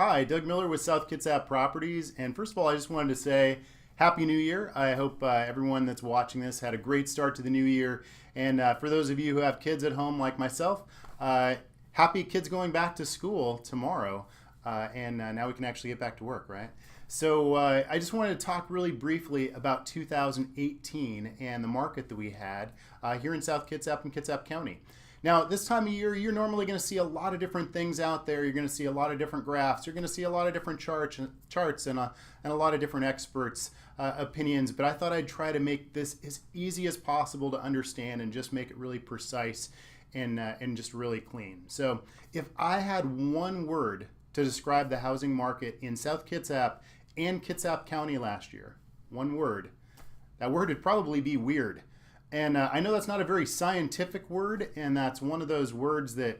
Hi, Doug Miller with South Kitsap Properties. And first of all, I just wanted to say Happy New Year. I hope everyone that's watching this had a great start to the new year. And for those of you who have kids at home like myself, happy kids going back to school tomorrow. And now we can actually get back to work, right? So I just wanted to talk really briefly about 2018 and the market that we had here in South Kitsap and Kitsap County. Now, this time of year, you're normally going to see a lot of different things out there. You're going to see a lot of different graphs. You're going to see a lot of different charts and a lot of different experts' opinions. But I thought I'd try to make this as easy as possible to understand and just make it really precise and just really clean. So if I had one word to describe the housing market in South Kitsap and Kitsap County last year, one word, that word would probably be weird. And I know that's not a very scientific word, and that's one of those words that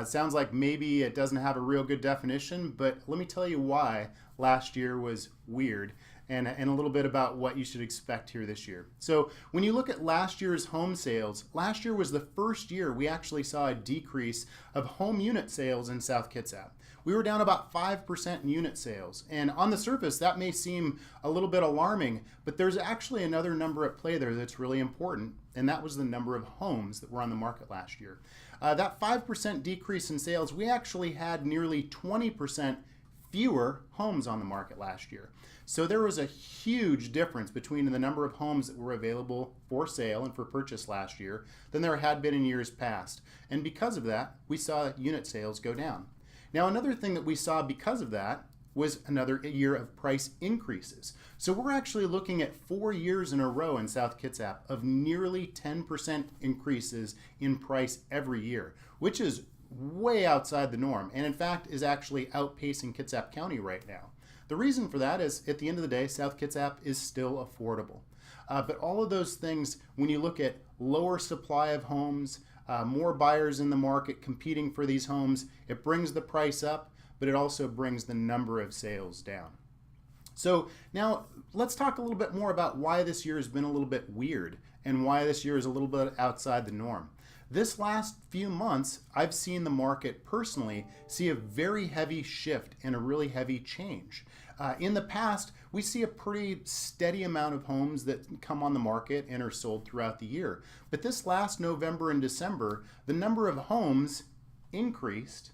sounds like maybe it doesn't have a real good definition, but let me tell you why last year was weird and a little bit about what you should expect here this year. So when you look at last year's home sales, last year was the first year we actually saw a decrease of home unit sales in South Kitsap. We were down about 5% in unit sales. And on the surface, that may seem a little bit alarming, but there's actually another number at play there that's really important, and that was the number of homes that were on the market last year. That 5% decrease in sales, we actually had nearly 20% fewer homes on the market last year. So there was a huge difference between the number of homes that were available for sale and for purchase last year than there had been in years past. And because of that, we saw unit sales go down. Now, another thing that we saw because of that was another year of price increases. So we're actually looking at 4 years in a row in South Kitsap of nearly 10% increases in price every year, which is way outside the norm, and in fact is actually outpacing Kitsap County right now. The reason for that is, at the end of the day, South Kitsap is still affordable. But all of those things, when you look at lower supply of homes, more buyers in the market competing for these homes, it brings the price up, but it also brings the number of sales down. So now let's talk a little bit more about why this year has been a little bit weird and why this year is a little bit outside the norm. This last few months, I've seen the market personally see a very heavy shift and a really heavy change. In the past, we see a pretty steady amount of homes that come on the market and are sold throughout the year. But this last November and December, the number of homes increased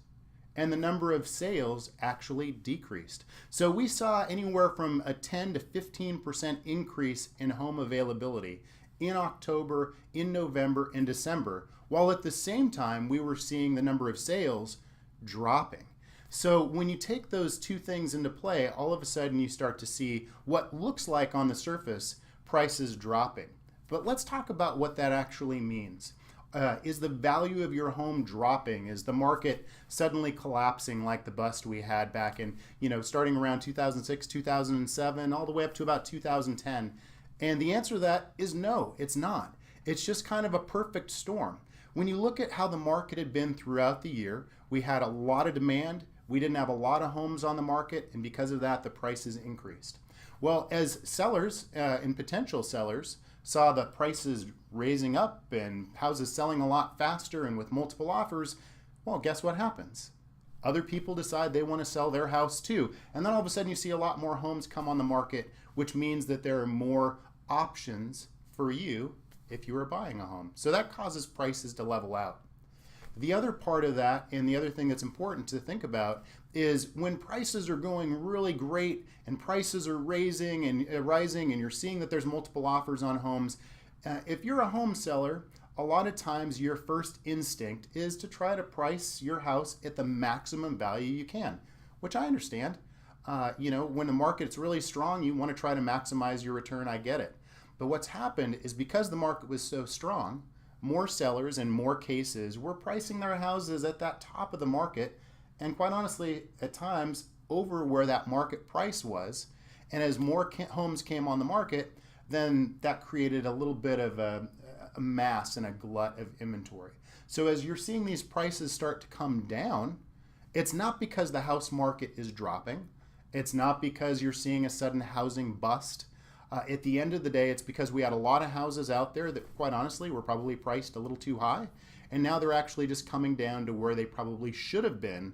and the number of sales actually decreased. So we saw anywhere from a 10 to 15% increase in home availability in October, in November, and December, while at the same time we were seeing the number of sales dropping. So when you take those two things into play, all of a sudden you start to see what looks like on the surface prices dropping. But let's talk about what that actually means. Is the value of your home dropping? Is the market suddenly collapsing like the bust we had back in, starting around 2006, 2007, all the way up to about 2010? And the answer to that is no, it's not. It's just kind of a perfect storm. When you look at how the market had been throughout the year, we had a lot of demand, we didn't have a lot of homes on the market, and because of that, the prices increased. Well, as sellers and potential sellers saw the prices raising up and houses selling a lot faster and with multiple offers, well, guess what happens? Other people decide they want to sell their house too. And then all of a sudden you see a lot more homes come on the market, which means that there are more options for you if you are buying a home. So that causes prices to level out. The other part of that, and the other thing that's important to think about, is when prices are going really great and prices are rising and you're seeing that there's multiple offers on homes, if you're a home seller, a lot of times your first instinct is to try to price your house at the maximum value you can, which I understand. When the market's really strong, you want to try to maximize your return. I get it. But what's happened is because the market was so strong, more sellers in more cases were pricing their houses at that top of the market, and quite honestly, at times over where that market price was. And as more homes came on the market, then that created a little bit of a mass and a glut of inventory. So as you're seeing these prices start to come down, it's not because the house market is dropping. It's not because you're seeing a sudden housing bust. At the end of the day, it's because we had a lot of houses out there that, quite honestly, were probably priced a little too high, and now they're actually just coming down to where they probably should have been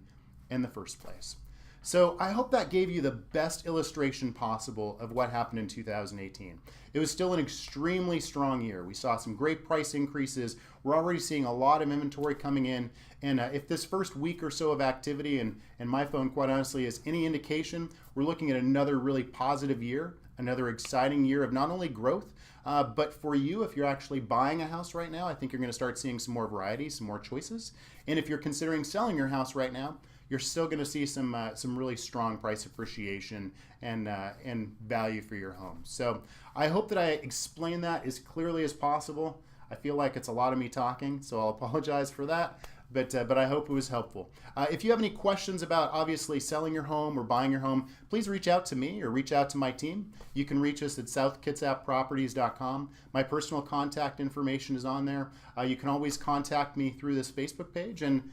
in the first place. So I hope that gave you the best illustration possible of what happened in 2018. It was still an extremely strong year. We saw some great price increases. We're already seeing a lot of inventory coming in. And if this first week or so of activity, and my phone quite honestly is any indication, we're looking at another really positive year, another exciting year of not only growth, but for you, if you're actually buying a house right now, I think you're going to start seeing some more variety, some more choices. And if you're considering selling your house right now, you're still going to see some really strong price appreciation and value for your home. So I hope that I explained that as clearly as possible. I feel like it's a lot of me talking, so I'll apologize for that. But I hope it was helpful. If you have any questions about obviously selling your home or buying your home, please reach out to me or reach out to my team. You can reach us at southkitsapproperties.com. My personal contact information is on there. You can always contact me through this Facebook page, and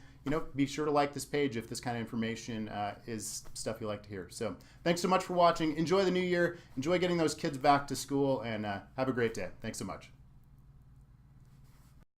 be sure to like this page if this kind of information is stuff you like to hear. So thanks so much for watching. Enjoy the new year. Enjoy getting those kids back to school, and have a great day. Thanks so much.